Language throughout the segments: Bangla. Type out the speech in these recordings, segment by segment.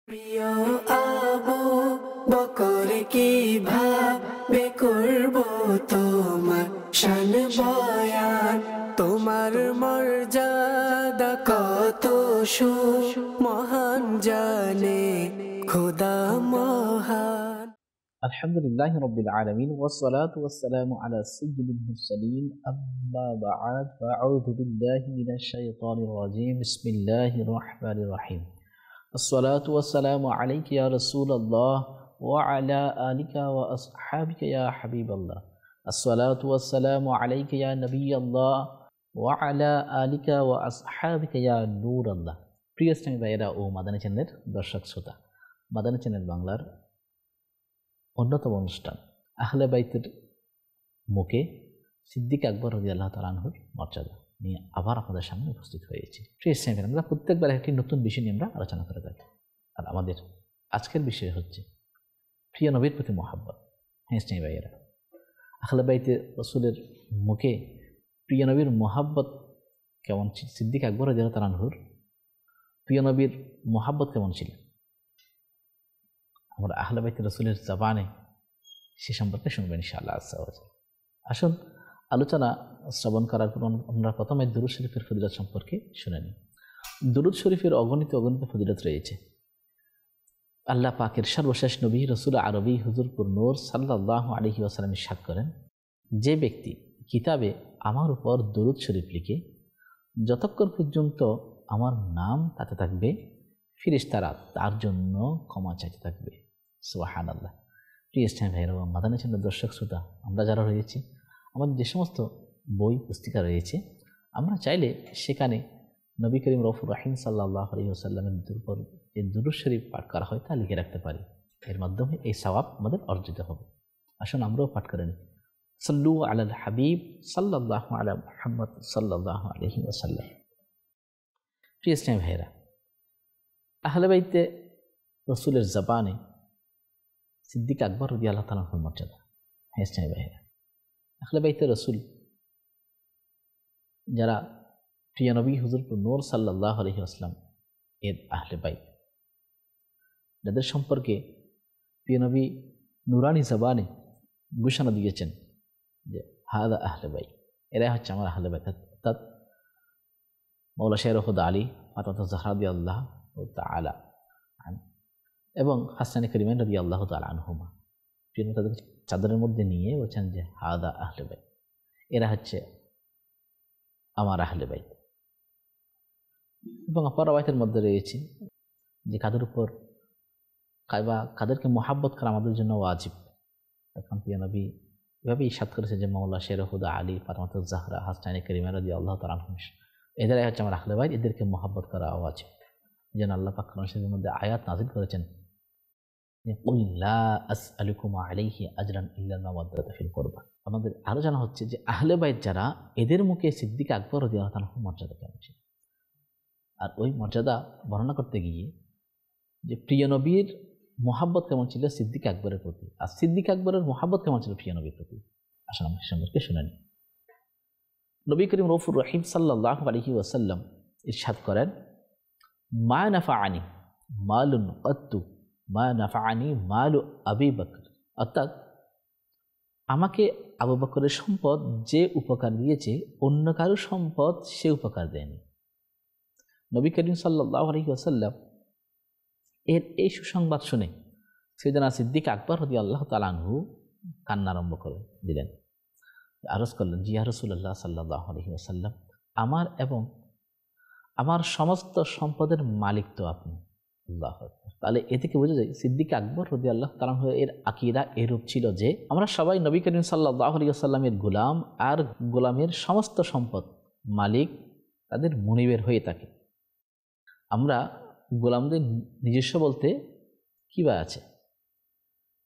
প্রিয় আবু বকর কিভাবে করব তোমার শান বয়ান, তোমার মর্যাদা কত মহান জানে খোদা মহান। আলহামদুলিল্লাহি রাব্বিল আলামিন ওয়াসসালাতু ওয়াসসালামু আলা সাইয়্যিদিল মুরসালিন আম্মা বা'দ ফাআউযু বিল্লাহি মিনাশ শাইতানির রাজীম বিসমিল্লাহির রহমানির রহিম আসসালাতু ওয়াসসালামু আলাইকা ইয়া রাসূলুল্লাহ ওয়া আলা আলিকা ওয়া আসহাবিকা ইয়া হাবিবাল্লাহ আসসালাতু ওয়াসসালামু আলাইকা ইয়া নবিয়াল্লাহ ওয়া আলা আলিকা ওয়া আসহাবিকা ইয়া নূরাল্লাহ। প্রিয় ইসলামী ভাইয়েরা ও মাদানী চ্যানেলের দর্শক শ্রোতা, মাদানী চ্যানেল বাংলার অন্যতম অনুষ্ঠান আহলে বাইতের মুখে সিদ্দিক আকবর রাদিয়াল্লাহু তাআলা আনহুর মর্যাদা নিয়ে আবার আপনাদের সামনে উপস্থিত হয়েছি। প্রিয় ইসলামী, আমরা প্রত্যেকবার একটি নতুন বিষয় নিয়ে আমরা আলোচনা করে থাকি, আর আমাদের আজকের বিষয় হচ্ছে প্রিয় নবীর প্রতি মহাব্বত। হ্যাঁ ইসলামী ভাইয়েরা, আহলে বাইতে রাসূলের মুখে প্রিয় নবীর মহাব্বত কেমন ছিল, সিদ্দিক আকবর রাদিয়াল্লাহু তাআলা আনহুর প্রিয় নবীর মহাব্বত কেমন ছিল, আমরা আহলে বাইত রাসূলের জবানে সে সম্পর্কে শুনবেন ইনশাআল্লাহ। আসুন আলোচনা শ্রবণ করার পর আমরা প্রথমে দুরূদ শরীফের ফজিলত সম্পর্কে শুনে নিই। দুরূদ শরীফের অগণিত ফজিলত রয়েছে। আল্লাহ পাকের সর্বশেষ নবী রাসূল আরবি হুজুরপুর নূর সাল্লাল্লাহু আলাইহি ওয়াসাল্লাম ইরশাদ করেন, যে ব্যক্তি কিতাবে আমার উপর দুরূদ শরীফ লিখে যতক্ষণ পর্যন্ত আমার নাম তাতে থাকবে, ফেরেশতারা তার জন্য ক্ষমা চাইতে থাকবে। সুবহানাল্লাহ। প্রিয় ইসলামী ভাইয়েরা ও মাদানী চ্যানেলের দর্শক শ্রোতা, আমরা যারা রয়েছি, আমাদের যে সমস্ত বই পুস্তিকা রয়েছে, আমরা চাইলে সেখানে নবী করিম রউফুর রহিম সাল্লাল্লাহু আলাইহি ওয়াসাল্লামের উপর যে দুরূদ শরীফ পাঠ করা হয় তা লিখে রাখতে পারি। এর মাধ্যমে এই সওয়াব আমাদের অর্জিত হবে। আসুন আমরাও পাঠ করে নিই। সাল্লু আলাল হাবিব সাল্লাল্লাহু আলা মুহাম্মদ সাল্লাল্লাহু আলাইহি ওয়াসাল্লাম। প্রিয় ইসলামী ভাইয়েরা, আহলে বাইতে রাসূলের জবানে সিদ্দিক আকবর রাদিয়াল্লাহু তাআলা আনহুর মর্যাদা। হ্যাঁ ইসলামী ভাইয়েরা, আহলে বাইতে রাসূল যারা প্রিয় নবী হুজুরপুর নূর সাল্লাল্লাহু আলাইহি ওয়াসাল্লাম এর আহলে বাইত, যাদের সম্পর্কে প্রিয় নবী নুরানি জবানে ঘোষণা দিয়েছেন যে হাদা আহলে বাইত, এরা হচ্ছে আমার আহলে বাইত, অর্থাৎ মাওলা শের খুদা আলী ফাতেমা জাহরা রাদিয়াল্লাহু তাআলা এবং হাসান করিম রাদিয়াল্লাহু তাআলা আনহুমা, প্রিয় নবী তাদের চাদরের মধ্যে নিয়ে বলছেন যে হাদা আহলে বাইত, এরা হচ্ছে আমার আহলে বাইত। এবং অপর রাওয়ায়াতের মধ্যে রয়েছে যে কাদের উপর কাদেরকে মহাব্বত করা আমাদের জন্য ওয়াজিব। তখন প্রিয় নবী এভাবে ইরশাদ করেছে যে মাওলা শের খুদা আলী ফাতেমা জাহরা হাসান করিম রাদিয়াল্লাহু তাআলা আনহুম, এদেরাই হচ্ছে আমার আহলে বাইত, এদেরকে মহাব্বত করা ওয়াজিব। যেন আল্লাহ পাক কোরআন শরীফের মধ্যে আয়াত নাযিল করেছেন, কুল লা আসআলুকুম আলাইহি আজরান ইল্লা মাওয়াদ্দাতা ফিল কুরবা। আমাদের আরো জানা হচ্ছে যে আহলে বাইত যারা, এদের মুখে সিদ্দিক আকবর রাদিয়াল্লাহু তাআলার মর্যাদা কেমন ছিল। আর ওই মর্যাদা বর্ণনা করতে গিয়ে যে প্রিয় নবীর মহাব্বত কেমন ছিল সিদ্দিক আকবরের প্রতি, আর সিদ্দিক আকবরের মহাব্বত কেমন ছিল প্রিয় নবীর প্রতি, আসলে আমরা সম্পর্কে শুনে নিই। নবী করিম রউফুর রহিম সাল্লাল্লাহু আলাইহি ওয়াসাল্লাম ইরশাদ করেন, মা নাফাআনি মালুন কাত্তু মা নাফাআনি মালু আবি বকর, অর্থাৎ আমাকে আবু বকরের সম্পদ যে উপকার দিয়েছে অন্য কারো সম্পদ সে উপকার দেয়নি। নবী করিম সাল্লাল্লাহু আলাইহি ওয়াসাল্লাম এর এই সুসংবাদ শুনে সাইয়েদনা সিদ্দিক আকবর রাদিয়াল্লাহু তাআলা আনহু কান্না আরম্ভ করে দিলেন, আরজ করলেন, জি ইয়া রাসূলুল্লাহ সাল্লাল্লাহু আলাইহি ওয়াসাল্লাম, আমার এবং আমার সমস্ত সম্পদের মালিক তো আপনি। আল্লাহু আকবার। তাহলে এ থেকে বোঝা যায় সিদ্দিক আকবর রাদিয়াল্লাহু তাআলা এর আকীদা এরূপ ছিল যে আমরা সবাই নবী করিম সাল্লাল্লাহু আলাইহি ওয়াসাল্লামের গোলাম, আর গোলামের সমস্ত সম্পদ মালিক তাদের মুনিবের হয়ে থাকে। আমরা গোলামদের নিজস্ব বলতে কি বা আছে?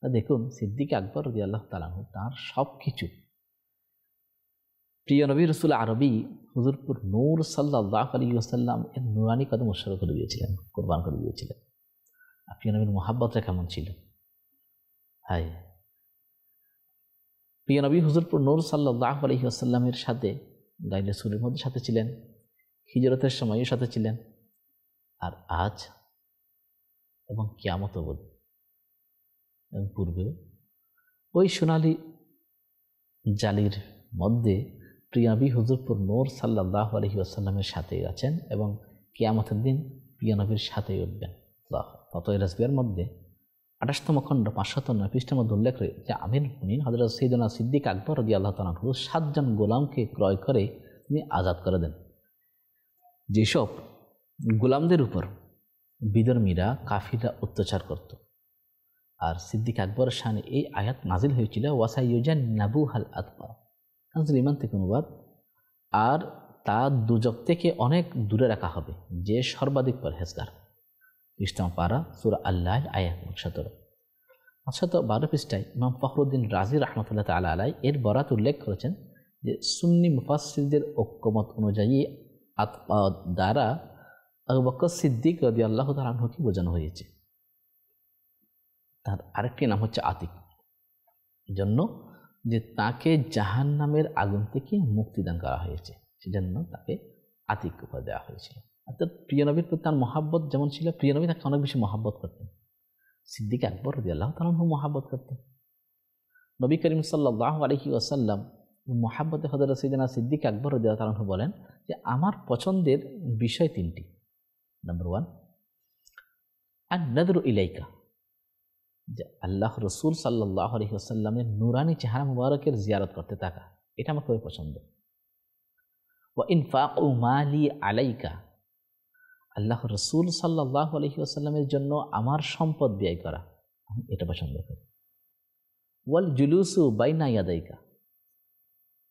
দেখুন সিদ্দিক আকবর রাদিয়াল্লাহু তাআলা তার সব কিছু প্রিয় নবী রাসূল আরবি হুজুরপুর নূর সাল্লাল্লাহু আলাইহি ওয়াসাল্লাম এর নুরানি কদম উৎসর্গ করে দিয়েছিলেন, কুরবান করে দিয়েছিলেন। প্রিয় নবীর মহাব্বতটা কেমন ছিল! হায়, প্রিয় নবী হুজুরপুর নূর সাল্লাল্লাহু আলাইহি ওয়াসাল্লামের সাথে গায়ে রাসূলের মধ্যে সাথে ছিলেন, হিজরতের সময়ও সাথে ছিলেন। আর আজ এবং কিয়ামত অবধি এবং পূর্বেও ওই সোনালি জালির মধ্যে প্রিয় নবী হুজুরপুর নূর সাল্লাল্লাহু আলাইহি ওয়াসাল্লামের সাথেই আছেন এবং কিয়ামতের দিন প্রিয় নবীর সাথেই উঠবেন। ফতোয়া রাসবিয়ার মধ্যে 28তম খণ্ড 509 পৃষ্ঠার মধ্যে উল্লেখ করে যে আমির মুমিনিন হযরত সাইয়েদনা সিদ্দিক আকবর রাদিয়াল্লাহু তাআলা আনহু 7 জন গোলামকে ক্রয় করে তিনি আজাদ করে দেন। যেসব গোলামদের উপর বিধর্মীরা কাফিররা অত্যাচার করত, আর সিদ্দিক আকবরের শানে এই আয়াত নাজিল হয়েছিল ওয়াসাইয়ুজান্নাবুহাল আতকা, কানজুল ঈমান থেকে অনুবাদ, আর তা দুজক থেকে অনেক দূরে রাখা হবে যে সর্বাধিক পরহেজগার। পৃষ্ঠা পারা সূরা আল্লাহ আয়াত 17। 512 পৃষ্ঠায় ইমাম ফখরুদ্দিন রাজি রাহমাতুল্লাহ তাআলা আলাইহি এর বরাত উল্লেখ করেছেন যে সুন্নি মুফাসসিরদের ঐক্যমত অনুযায়ী আতকা দ্বারা আবু বকর সিদ্দিক রাদিয়াল্লাহু তাআলা আনহুকে বোঝানো হয়েছে। তার আরেকটি নাম হচ্ছে আতিক, জন্য যে তাকে জাহান্নামের আগুন থেকে মুক্তিদান করা হয়েছে, সেজন্য তাকে আতিক উপাধি দেওয়া হয়েছিল। অর্থাৎ প্রিয় নবীর প্রতি তার মহাব্বত যেমন ছিল, প্রিয় নবী তাকে অনেক বেশি মহাব্বত করতেন। সিদ্দিক আকবর রাদিয়াল্লাহু তাআলা আনহু মহাব্বত করতেন। নবী করিম সাল্লাল্লাহু আলাইহি ওয়াসাল্লাম মহাব্বতে হযরত সাইয়েদনা সিদ্দিক আকবর রাদিয়াল্লাহু তাআলা আনহু বলেন যে আমার পছন্দের বিষয় 3টি। নাম্বার 1 আন-নাযরু ইলাইকা, যে আল্লাহ রসুল সাল্লাল্লাহু আলাইহি ওয়াসাল্লামের নূরানি চেহারা মুবারকের জিয়ারত করতে থাকা, এটা আমার খুবই পছন্দ। ওয়া ইনফাকু মালি আলাইকা, আল্লাহ রসুল সাল্লাল্লাহু আলাইহি ওয়াসাল্লামের জন্য আমার সম্পদ ব্যয় করা, আমি এটা পছন্দ করি। ওয়াল জুলুসু বাইনা ইয়াদাইকা,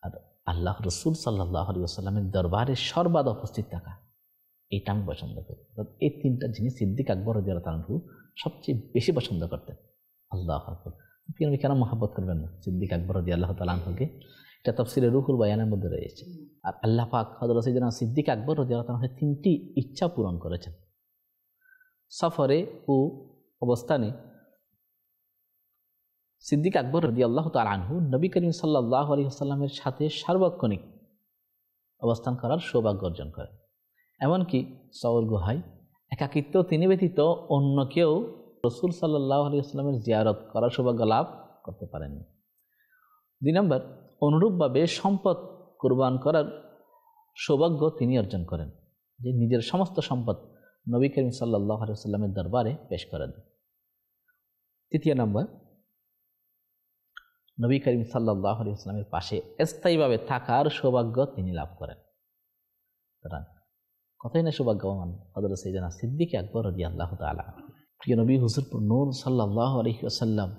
আর আল্লাহ রসুল সাল্লাল্লাহু আলাইহি ওয়াসাল্লামের দরবারে সর্বদা উপস্থিত থাকা, এটা আমি পছন্দ করি। এই 3টা জিনিস সিদ্দিক আকবর রাদিয়াল্লাহু তাআলা আনহু সবচেয়ে বেশি পছন্দ করতেন। আল্লাহু আকবার, আপনি কেন মহব্বত করবেন না সিদ্দিক আকবর রাদিয়াল্লাহু তাআলা আনহুকে? এটা তাফসীরে রুহুল বায়ানের মধ্যে রয়েছে। আর আল্লাহ পাক হযরত সাইয়েদনা সিদ্দিক আকবর রাদিয়াল্লাহু তাআলা আনহু 3টি ইচ্ছা পূরণ করেছেন। সফরে ও অবস্থানে সিদ্দিক আকবর রাদিয়াল্লাহু তাআলা আনহু নবী করিম সাল্লাল্লাহু আলাইহি ওয়াসাল্লামের সাথে সার্বক্ষণিক অবস্থান করার সৌভাগ্য অর্জন করেন। এমনকি সওর গুহায় একাকিত্ব তিনি ব্যতীত অন্য কেউ রসুল সাল্লাল্লাহু আলাইহি ওয়াসাল্লামের জিয়ারত করার সৌভাগ্য লাভ করতে পারেননি। 2 নম্বর, অনুরূপভাবে সম্পদ কুরবান করার সৌভাগ্য তিনি অর্জন করেন, যে নিজের সমস্ত সম্পদ নবী করিম সাল্লাল্লাহু আলাইহি ওয়াসাল্লামের দরবারে পেশ করেন। 3 নম্বর, নবী করিম সাল্লাল্লাহু আলাইহি ওয়াসাল্লামের পাশে স্থায়ীভাবে থাকার সৌভাগ্য তিনি লাভ করেন। কথাই না সৌভাগ্যবান হযরত সাইয়েদনা সিদ্দিক আকবর রাদিয়াল্লাহু তাআলা। প্রিয় নবী হুজুরপুর নূর সাল্লাল্লাহু আলাইহি ওয়াসাল্লাম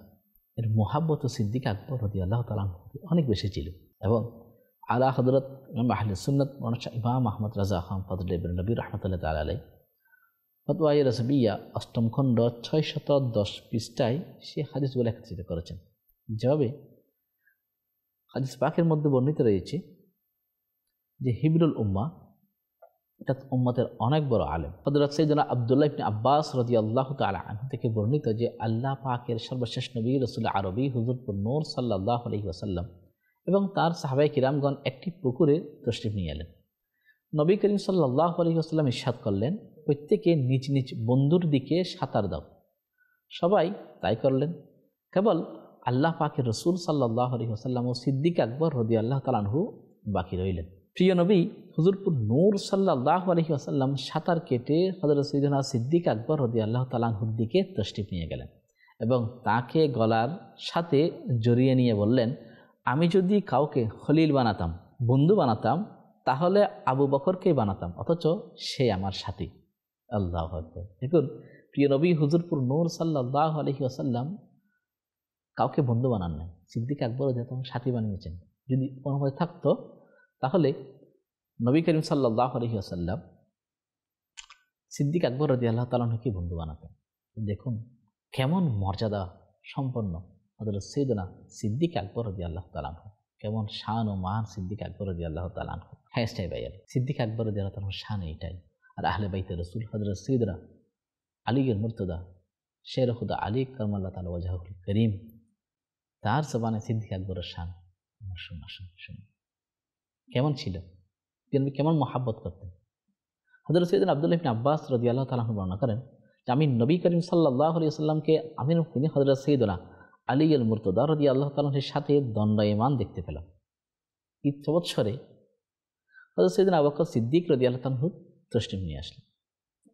এর মুহাব্বত সিদ্দিক আকবর রাদিয়াল্লাহু তাআলা অনেক বেশি ছিল, এবং আলা হযরত ইমাম আহলে সুন্নাত ইমাম আহমদ রাজা খান ফজল ইবনে নবী রাহমাতুল্লাহ তাআলা আলাইহি ফতোয়া রাসবিয়া 8ম খণ্ড 610 পৃষ্ঠায় সে হাদিসগুলো একত্রিত করেছেন। যেভাবে হাদিস পাকের মধ্যে বর্ণিত রয়েছে যে হিবরুল উম্মাহ অর্থাৎ উম্মতের অনেক বড় আলেম হযরত সাইয়েদনা আব্দুল্লাহ ইবনে আব্বাস রাদিয়াল্লাহু তাআলা আনহু থেকে বর্ণিত যে আল্লাহ পাকের সর্বশেষ নবী রাসূল আরবী হুজুরপুর নূর সাল্লাল্লাহু আলাইহি ওয়াসাল্লাম এবং তার সাহাবায়ে কিরামগণ একটি পুকুরে তশরিফ নিয়ে এলেন। নবী করিম সাল্লাল্লাহু আলাইহি ওয়াসাল্লাম ইরশাদ করলেন, প্রত্যেকে নিজ নিজ বন্ধুর দিকে সাঁতার দাও। সবাই তাই করলেন, কেবল আল্লাহ পাকের রসুল সাল্লাল্লাহু আলাইহি ওয়াসাল্লাম ও সিদ্দিক আকবর রাদিয়াল্লাহু তাআলা আনহু বাকি রইলেন। প্রিয় নবী হুজুরপুর নূর সাল্লাল্লাহু আলাইহি ওয়াসাল্লাম সাঁতার কেটে হযরত সাইয়েদনা সিদ্দিক আকবর রাদিয়াল্লাহু তাআলা আনহুর দিকে তশরিফ নিয়ে গেলেন এবং তাকে গলার সাথে জড়িয়ে নিয়ে বললেন, আমি যদি কাউকে খলিল বানাতাম, বন্ধু বানাতাম, তাহলে আবু বকরকে বানাতাম, অথচ সে আমার সাথী। আল্লাহু আকবার। দেখুন, প্রিয় নবী হুজুরপুর নূর সাল্লাল্লাহু আলাইহি ওয়াসাল্লাম কাউকে বন্ধু বানান নাই, সিদ্দিক আকবর রাদিয়াল্লাহু সাথী বানিয়েছেন। যদি অনুমতি থাকতো তাহলে নবী করিম সাল্লাল্লাহু আলাইহি ওয়াসাল্লাম সিদ্দিক আকবর রাদিয়াল্লাহু তাআলা আনহুকে বন্ধু বানাতেন। দেখুন কেমন মর্যাদা সম্পন্ন হযরত সাইয়েদনা সিদ্দিক আকবর রাদিয়াল্লাহু তাআলা আনহু, কেমন শান ও মান সিদ্দিক আকবর রাদিয়াল্লাহু তাআলা আনহু। হ্যাঁ ভাই, সিদ্দিক আকবর রাদিয়াল্লাহু তাআলার শান এইটাই। আর আহলে বাইতে রাসূল হযরত সাইয়েদনা আলীর মুর্তদা শের খুদা আলী কাররামাল্লাহু তাআলা ওয়াজহুল করিম, তার জবানে সিদ্দিক আকবরের শান শুনুন কেমন ছিল, তিনি কেমন মহাব্বত করতেন। হযরত সাইয়েদনা আব্দুল্লাহ ইবনে আব্বাস রাদিয়াল্লাহু তাআলা আনহু বর্ণনা করেন, যে আমি নবী করিম সাল্লাল্লাহু আলাইহি ওয়াসাল্লামকে আমির মুমিনিন হযরত সাইয়েদনা আলী আল মুরতদা রাদিয়াল্লাহু তাআলার সাথে দণ্ডায়মান দেখতে পেলাম। ঈদ বৎসরে হযরত সাইয়েদনা আবু বকর সিদ্দিক রাদিয়াল্লাহু তাআলা তশরিফ নিয়ে আসলেন,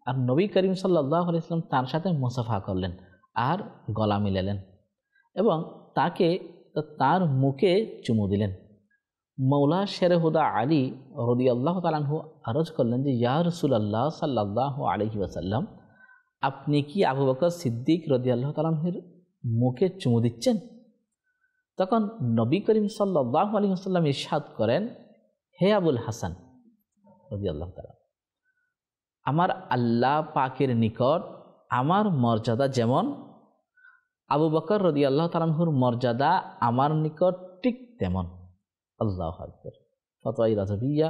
আর নবী করিম সাল্লাল্লাহু আলাইহি ওয়াসাল্লাম তার সাথে মুসাফা করলেন আর গলা মিলালেন এবং তাকে তার মুখে চুমু দিলেন। মৌলা শেরে হুদা আলী রাদিয়াল্লাহু তাআলা আনহু আরজ করলেন যে ইয়া রাসূলুল্লাহ সাল্লাল্লাহু আলাইহি ওয়াসাল্লাম, আপনি কি আবু বকর সিদ্দিক রাদিয়াল্লাহু তাআলা আনহুর মুখে চুমু দিচ্ছেন? তখন নবী করিম সাল্লাল্লাহু আলাইহি ওয়াসাল্লাম ইরশাদ করেন, হে আবুল হাসান রাদিয়াল্লাহু তাআলা, আমার আল্লাহ পাকের নিকট আমার মর্যাদা যেমন, আবু বকর রাদিয়াল্লাহু তাআলা আনহুর মর্যাদা আমার নিকট ঠিক তেমন। আল্লাহু আকবার। ফতোয়া রাজবিয়া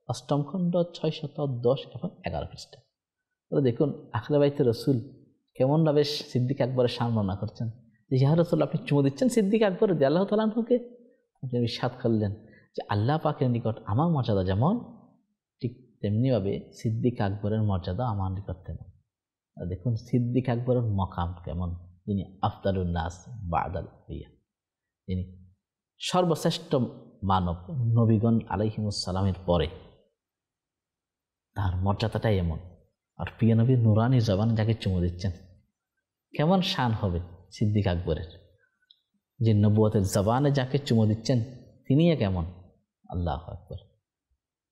৮ম খণ্ড ৬১০ এবং ১১ পৃষ্ঠা। দেখুন আহলে বাইতে রসুল কেমনভাবে সিদ্দিক আকবরের বর্ণনা করছেন যে ইয়া রাসূলুল্লাহ, আপনি চুমু দিচ্ছেন সিদ্দিক আকবর রাদিয়াল্লাহু তাআলা আনহুকে। আপনি ইরশাদ করলেন যে আল্লাহ পাকের নিকট আমার মর্যাদা যেমন, ঠিক তেমনিভাবে সিদ্দিক আকবরের মর্যাদা আমার নিকট তেমন। দেখুন সিদ্দিক আকবরের মকাম কেমন, যিনি আফদালুন নাস বাদাল আম্বিয়া, যিনি সর্বশ্রেষ্ঠ মানব নবীগণ আলাইহিমুস সালামের পরে, তার মর্যাদাটাই এমন। আর প্রিয় নবীর নুরানি জবান যাকে চুমু দিচ্ছেন, কেমন শান হবে সিদ্দিক আকবরের, যে নবুয়তের জবানে যাকে চুমু দিচ্ছেন তিনিও কেমন। আল্লাহু আকবার।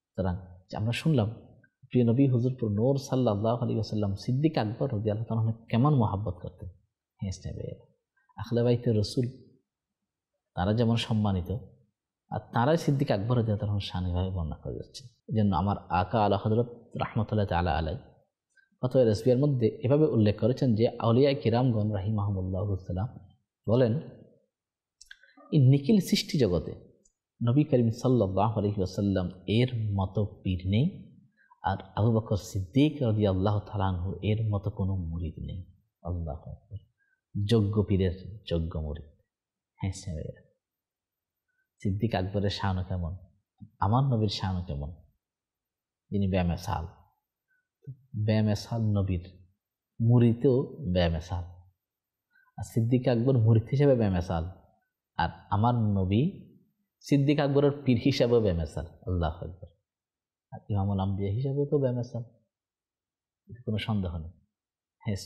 সুতরাং আমরা শুনলাম প্রিয় নবী হুজুরপুর নূর সাল্লাল্লাহু আলাইহি ওয়াসাল্লাম সিদ্দিক আকবর রাদিয়াল্লাহু তাআলা কেমন মহব্বত করতেন। হ্যাঁ আহলে বাইতে রসুল তারা যেমন সম্মানিত, আর তারাই সিদ্দিক আকবর রাদিয়াল্লাহু তাআলা শানিভাবে বর্ণনা করে যাচ্ছে। এই জন্য আমার আকা আলা হযরত রাহমাতুল্লাহি তাআলা আলাই ফতোয়া রাসবিয়ার মধ্যে এভাবে উল্লেখ করেছেন যে আউলিয়া কিরামগণ রাহিমাহুমুল্লাহু তাআলা বলেন, এই নিখিল সৃষ্টি জগতে নবী করিম সাল্লাল্লাহু আলাইহি ওয়াসাল্লাম এর মতো পীর নেই, আর আবু বকর সিদ্দিক রাদিয়াল্লাহু তাআলা আনহু এর মতো কোনো মুরিদ নেই। আল্লাহু আকবার। যোগ্য পীরের যোগ্য মুরিদ। হ্যাঁ সিদ্দিক আকবরের শানও কেমন, আমার নবীর শানও কেমন, যিনি বেমেসাল। বেমেসাল নবীর মুরিদেও বেমেসাল, আর সিদ্দিক আকবর মুরিদ হিসেবে বেমেসাল, আর আমার নবী সিদ্দিক আকবরের পীর হিসাবেও বেমেসাল। আল্লাহু আকবার। আর ইমামুল আম্বিয়া হিসাবেও তো বেমেসাল, এতে কোনো সন্দেহ নেই। হ্যাঁ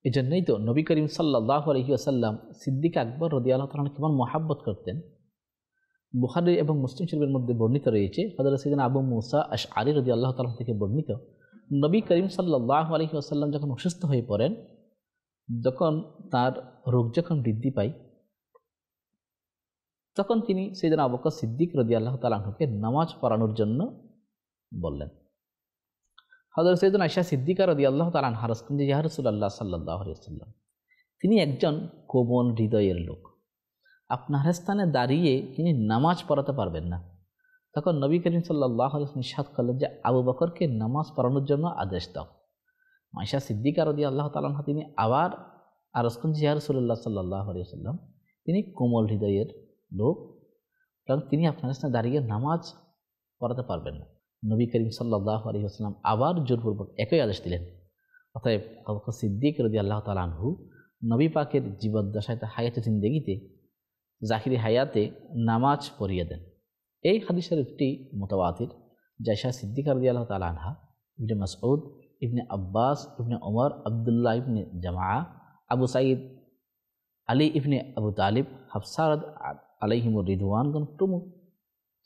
এই জন্যই তো নবী করিম সাল্লাল্লাহু আলাইহি ওয়াসাল্লাম সিদ্দিক আকবর রাদিয়াল্লাহু তাআলা কেমন মহাব্বত করতেন। বুখারী এবং মুসলিম শরীফের মধ্যে বর্ণিত রয়েছে, হযরত সাইয়েদনা আবু মুসা আশআরী রাদিয়াল্লাহু তাআলা থেকে বর্ণিত, নবী করিম সাল্লাল্লাহু আলাইহি ওয়াসাল্লাম যখন অসুস্থ হয়ে পড়েন, যখন তার রোগ যখন বৃদ্ধি পায়, তখন তিনি সাইয়েদনা আবু বকর সিদ্দিক রাদিয়াল্লাহু তাআলা আনহুকে নামাজ পড়ানোর জন্য বললেন। হযরত সাইয়েদনা আয়েশা সিদ্দিকা রাদিয়াল্লাহু তাআলা আনহা আরজ করেন যে ইয়া রাসূলুল্লাহ সাল্লাল্লাহু আলাইহি ওয়াসাল্লাম, তিনি একজন কোমল হৃদয়ের লোক, আপনার স্থানে দাঁড়িয়ে তিনি নামাজ পড়াতে পারবেন না। তখন নবী করিম সাল্লাল্লাহু আলাইহি ওয়াসাল্লাম ইরশাদ করলেন যে আবু বকরকে নামাজ পড়ানোর জন্য আদেশ দাও। আয়েশা সিদ্দিকা রাদিয়াল্লাহু তাআলা আনহা তিনি আবার আরজ করেন যে ইয়া রাসূলুল্লাহ সাল্লাল্লাহু আলাইহি ওয়াসাল্লাম, তিনি কোমল হৃদয়ের লোক, কারণ তিনি আপনার স্থানে দাঁড়িয়ে নামাজ পড়াতে পারবেন না। নবী করিম সাল্লাল্লাহু আলাইহি ওয়াসাল্লাম আবার জোরপূর্বক একই আদেশ দিলেন। অতএব আবু বকর সিদ্দিক রাদিয়াল্লাহু তাআলা আনহু নবী পাকের জীবদ্দশায় হায়াতে জিন্দেগিতে জাহিরি হায়াতে নামাজ পড়িয়ে দেন। এই হাদিস শরীফটি মুতাওয়াতির, আয়েশা সিদ্দিকা রাদিয়াল্লাহু তাআলা আনহা, ইবনে মাসউদ, ইবনে আব্বাস, ইবনে ওমর, আব্দুল্লাহ ইবনে জামাআ, আবু সাঈদ, আলী ইবনে আবু তালিব, হাফসা আলাইহিমুর রিদওয়ানগণ প্রমুখ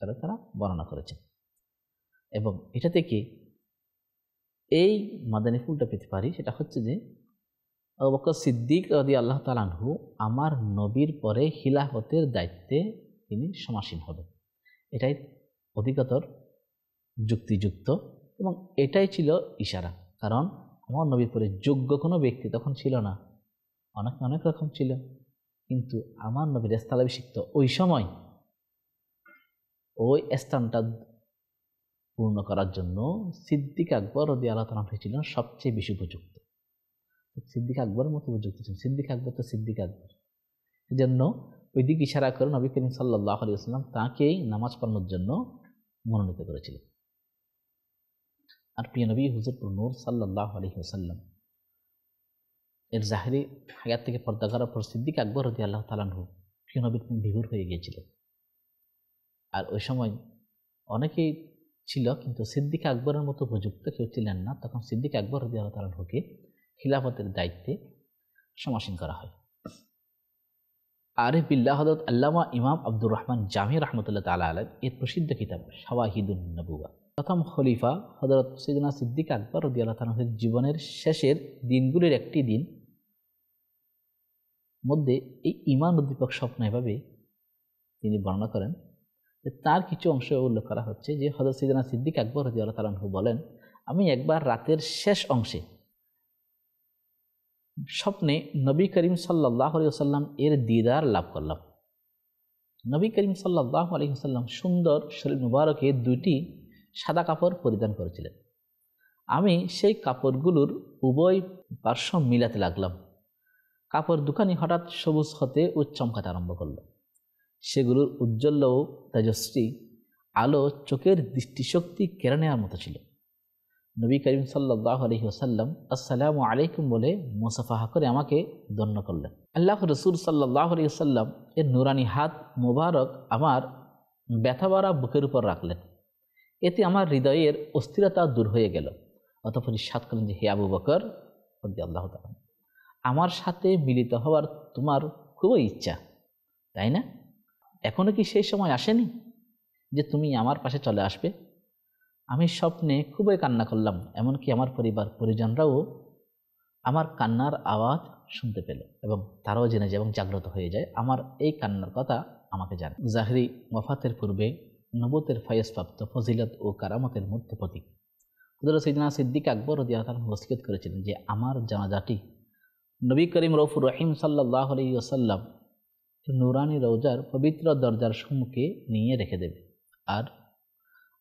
তারা বর্ণনা করেছেন। এবং এটা থেকে এই মাদানী ফুলটা পেতে পারি, সেটা হচ্ছে যে আবু বকর সিদ্দিক রাদিয়াল্লাহু তাআলা আনহু আমার নবীর পরে খিলাফতের দায়িত্বে তিনি সমাসীন হবেন। এটাই অধিকতর যুক্তিযুক্ত এবং এটাই ছিল ইশারা। কারণ আমার নবীর পরে যোগ্য কোনো ব্যক্তি তখন ছিল না, অনেক রকম ছিল, কিন্তু আমার নবীর স্থলাভিষিক্ত ওই সময় ওই স্থানটা পূর্ণ করার জন্য সিদ্দিক আকবর রাদিয়াল্লাহু তাআলা ছিলেন সবচেয়ে বেশি উপযুক্ত। সিদ্দিক আকবরের মতো উপযুক্ত ছিলেন। সিদ্দিক আকবর তো সিদ্দিক আকবর, এই জন্য ওই দিক ইশারা করে নবী করিম সাল্লাল্লাহু আলাইহি ওয়াসাল্লাম তাকেই নামাজ পড়ানোর জন্য মনোনীত করেছিলেন। আর প্রিয় নবী হুজুর নূর সাল্লাল্লাহু আলাইহি ওয়াসাল্লাম এর জাহেরি হায়াত থেকে পর্দা করার পর সিদ্দিক আকবর রাদিয়াল্লাহু তাআলা আনহু প্রিয় নবীর বিভোর হয়ে গিয়েছিলেন। আর ওই সময় অনেকেই ছিল, কিন্তু সিদ্দিক আকবরের মতো উপযুক্ত কেউ ছিলেন না। তখন সিদ্দিক আকবর রাদিয়াল্লাহু তাআলা আনহুকে খিলাফতের দায়িত্বে সমাসীন করা হয়। আরিফ বিল্লাহ হযরত আল্লামা ইমাম আব্দুর রহমান জামি রাহমাতুল্লাহ তাআলা আলাইহি এর প্রসিদ্ধ কিতাব শাওয়াহিদুন নবুওয়া, প্রথম খলিফা হযরত সাইয়েদনা সিদ্দিক আকবর রাদিয়াল্লাহু তাআলা আনহুর জীবনের শেষের দিনগুলির একটি দিন মধ্যে এই ঈমান উদ্দীপক স্বপ্ন এভাবে তিনি বর্ণনা করেন যে তার কিছু অংশ উল্লেখ করা হচ্ছে যে হযরত সাইয়েদনা সিদ্দিক আকবর রাদিয়াল্লাহু তাআলা আনহু বলেন, আমি একবার রাতের শেষ অংশে স্বপ্নে নবী করিম সাল্লাল্লাহু আলাইহি ওয়াসাল্লাম এর দিদার লাভ করলাম। নবী করিম সাল্লাল্লাহু আলাইহি ওয়াসাল্লাম সুন্দর শরীর মুবারকে দুইটি সাদা কাপড় পরিধান করেছিলেন। আমি সেই কাপড়গুলোর উভয় পার্শ্ব মিলাতে লাগলাম। কাপড় দুখানি হঠাৎ সবুজ হতে ও চমকাতে আরম্ভ করল। সেগুলোর উজ্জ্বল ও তেজস্বী আলো চোখের দৃষ্টিশক্তি কেড়ে নেওয়ার মতো ছিল। নবী করিম সাল্লাল্লাহু আলাইহি ওয়াসাল্লাম আসসালামু আলাইকুম বলে মুসাফাহা করে আমাকে ধন্য করলেন। আল্লাহ রাসূল সাল্লাল্লাহু আলাইহি ওয়াসাল্লাম এর নুরানি হাত মোবারক আমার ব্যথাভরা বুকের উপর রাখলেন। এতে আমার হৃদয়ের অস্থিরতা দূর হয়ে গেল। অতঃপর ইরশাদ করলেন যে, হে আবু বকর রাদিয়াল্লাহু তাআলা, আমার সাথে মিলিত হওয়ার তোমার খুবই ইচ্ছা, তাই না? এখনো কি সেই সময় আসেনি যে তুমি আমার পাশে চলে আসবে? আমি স্বপ্নে খুবই কান্না করলাম, এমনকি আমার পরিবার পরিজনরাও আমার কান্নার আওয়াজ শুনতে পেল এবং তারাও জেনে যায় এবং জাগ্রত হয়ে যায়। আমার এই কান্নার কথা আমাকে জানে। জাহরি ওয়াফাতের পূর্বে নবুয়তের ফায়েজপ্রাপ্ত ফজিলত ও কারামতের মূর্ত প্রতীক হযরত সাইয়েদনা সিদ্দিক আকবর রাদিয়াল্লাহু তাআলা ওসিয়ত করেছিলেন যে আমার জানাজাটি নবী করিম রউফুর রহিম সাল্লাল্লাহু আলাইহি ওয়াসাল্লাম নূরানি রওজার পবিত্র দরজার সম্মুখে নিয়ে রেখে দেবে। আর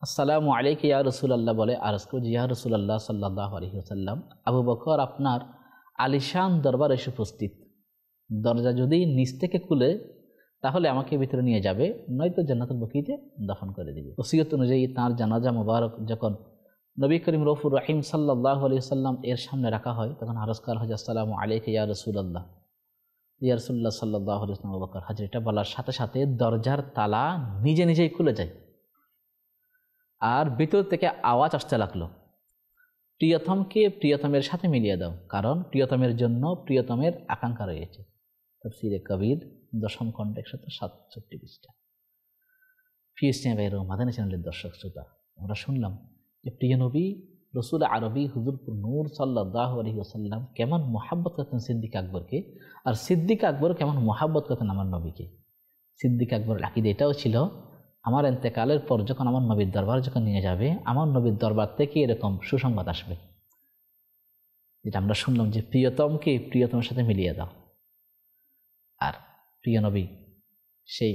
আসসালামু আলাইকা ইয়া রাসূলুল্লাহ বলে আরজ করবে, ইয়া রাসূলুল্লাহ সাল্লাল্লাহু আলাইহি ওয়াসাল্লাম, আবু বকর আপনার আলিশান দরবারে এসে উপস্থিত। দরজা যদি নিচ থেকে খুলে তাহলে আমাকে ভিতরে নিয়ে যাবে, নয়তো জান্নাতুল বকিতে দাফন করে দিবে। ওসিয়ত অনুযায়ী তাঁর জানাজা মুবারক যখন নবী করিম রউফুর রহিম সাল্লাল্লাহু আলাইহি ওয়াসাল্লাম এর সামনে রাখা হয়, তখন আরজ করা হয়, আসসালামু আলাইকা ইয়া রাসূলুল্লাহ, ইয়া রাসূলুল্লাহ সাল্লাল্লাহু আলাইহি ওয়াসাল্লাম। আবু বকর হাজির। এটা বলার সাথে সাথে দরজার তালা নিজে নিজেই খুলে যায় আর ভিতর থেকে আওয়াজ আসতে লাগলো, প্রিয়তমকে প্রিয়তমের সাথে মিলিয়ে দাও, কারণ প্রিয়তমের জন্য প্রিয়তমের আকাঙ্ক্ষা রয়েছে। তাফসীরে কবির 10ম খণ্ড 167 পৃষ্ঠা। প্রিয় ইসলামী ভাইয়ের ও মাদানী চ্যানেলের দর্শক শ্রোতা, আমরা শুনলাম যে প্রিয় নবী রসুল আরবি হুজুরপুর নূর সাল্লাল্লাহু আলাইহি ওয়াসাল্লাম কেমন মোহাব্বত করতেন সিদ্দিক আকবরকে, আর সিদ্দিক আকবর কেমন মোহাব্বত করতেন আমার নবীকে। সিদ্দিক আকবরের আকীদা এটাও ছিল, আমার ইন্তেকালের পর যখন আমার নবীর দরবার যখন নিয়ে যাবে, আমার নবীর দরবার থেকে এরকম সুসংবাদ আসবে, যেটা আমরা শুনলাম যে প্রিয়তমকে প্রিয়তমের সাথে মিলিয়ে দাও। আর প্রিয় নবী সেই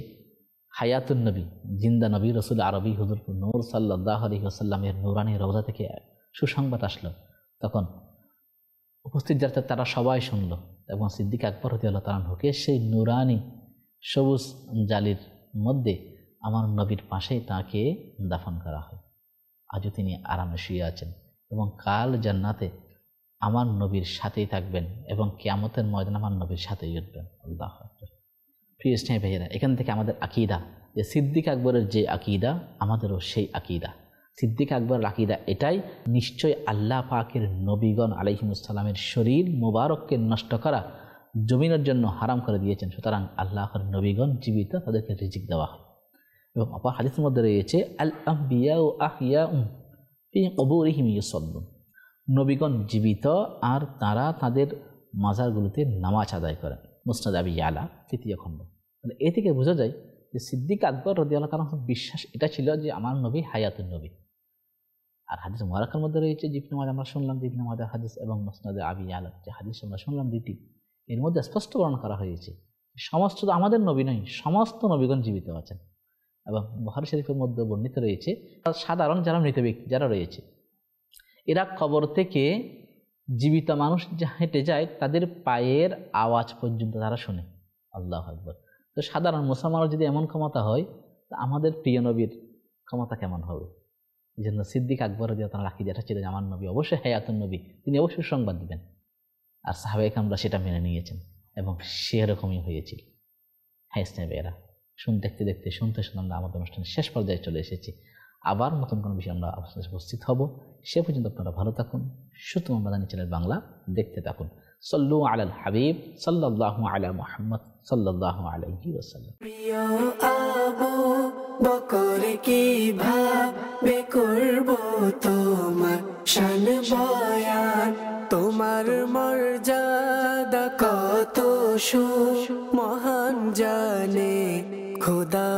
হায়াতুন নবী, জিন্দা নবী রসুল আরবি হুজুরপুর নূর সাল্লাল্লাহু আলাইহি ওয়াসাল্লামের নূরানি রওজা থেকে সুসংবাদ আসলো, তখন উপস্থিত যারা তারা সবাই শুনল এবং সিদ্দিক আকবর রাদিয়াল্লাহু তাআলা আনহুকে সেই নূরানি সবুজ জালির মধ্যে আমার নবীর পাশেই তাকে দাফন করা হয়। আজও তিনি আরামে শুয়ে আছেন এবং কাল জান্নাতে আমার নবীর সাথেই থাকবেন এবং কিয়ামতের ময়দানে আমার নবীর সাথেই উঠবেন। আল্লাহু আকবার। প্রিয় স্নেহ ভাইয়েরা, এখান থেকে আমাদের আকীদা যে সিদ্দিক আকবরের যে আকীদা, আমাদেরও সেই আকীদা। সিদ্দিক আকবরের আকীদা এটাই, নিশ্চয় আল্লাহ পাকের নবীগণ আলাইহিমুস সালামের শরীর মুবারককে নষ্ট করা জমিনের জন্য হারাম করে দিয়েছেন, সুতরাং আল্লাহর নবীগণ জীবিত, তাদেরকে রিজিক দেওয়া হয়। এবং অপর হাদিসের মধ্যে রয়েছে, আল আম্বিয়াউ আহইয়াউন ফি কুবুরিহিম ইউসাল্লুন, নবীগণ জীবিত আর তারা তাদের মাজারগুলোতে নামাজ আদায় করেন। মুসনাদ আবি ইয়ালা 3য় খণ্ড। তাহলে এ থেকে বোঝা যায় যে সিদ্দিক আকবর রাদিয়াল্লাহু তাআলা বিশ্বাস এটা ছিল যে আমার নবী হায়াতুন নবী। আর হাদিস মুবারাকার মধ্যে রয়েছে ইবনে মাজাহ, আমরা শুনলাম ইবনে মাজাহ হাদিস এবং মুসনাদ আবি ইয়ালা যে হাদিস আমরা শুনলাম দুটি, এর মধ্যে স্পষ্ট বর্ণনা করা হয়েছে সমস্ত আমাদের নবী নয়, সমস্ত নবীগণ জীবিত আছেন। এবং বুখারী শরীফের মধ্যে বর্ণিত রয়েছে সাধারণ যারা মৃত ব্যক্তি যারা রয়েছে, এরা কবর থেকে জীবিত মানুষ হেঁটে যায়, তাদের পায়ের আওয়াজ পর্যন্ত তারা শুনে। আল্লাহু আকবার। তো সাধারণ মুসলমানের যদি এমন ক্ষমতা হয়, তা আমাদের প্রিয় নবীর ক্ষমতা কেমন হবে? এই জন্য সিদ্দিক আকবর রাদিয়াল্লাহু তাআলা আকীদাটা ছিল যে আমার নবী অবশ্যই হায়াতুন নবী, তিনি অবশ্যই সংবাদ দিবেন। আর সাহাবায়ে কেরামরা সেটা মেনে নিয়েছেন এবং সেরকমই হয়েছিল। হ্যাঁ স্নেহেরা, দেখতে দেখতে শুনতে আমরা আমাদের অনুষ্ঠানের শেষ পর্যায়ে চলে এসেছি। আবার নতুন কোনো বিষয় আমরা আপনাদের সাথে উপস্থিত হব। সে পর্যন্ত আপনারা ভালো থাকুন, সুস্থ মাদানী চ্যানেল বাংলা দেখতে থাকুন। সাল্লু আলাল হাবিব সাল্লাল্লাহু আলা মুহাম্মদ সাল্লাল্লাহু আলাইহি ওয়াসাল্লাম। প্রিয় আবু বকর কিভাবে করব তোমার শান বয়ান, তোমার মর্যাদা কত মহান জানে খোদা।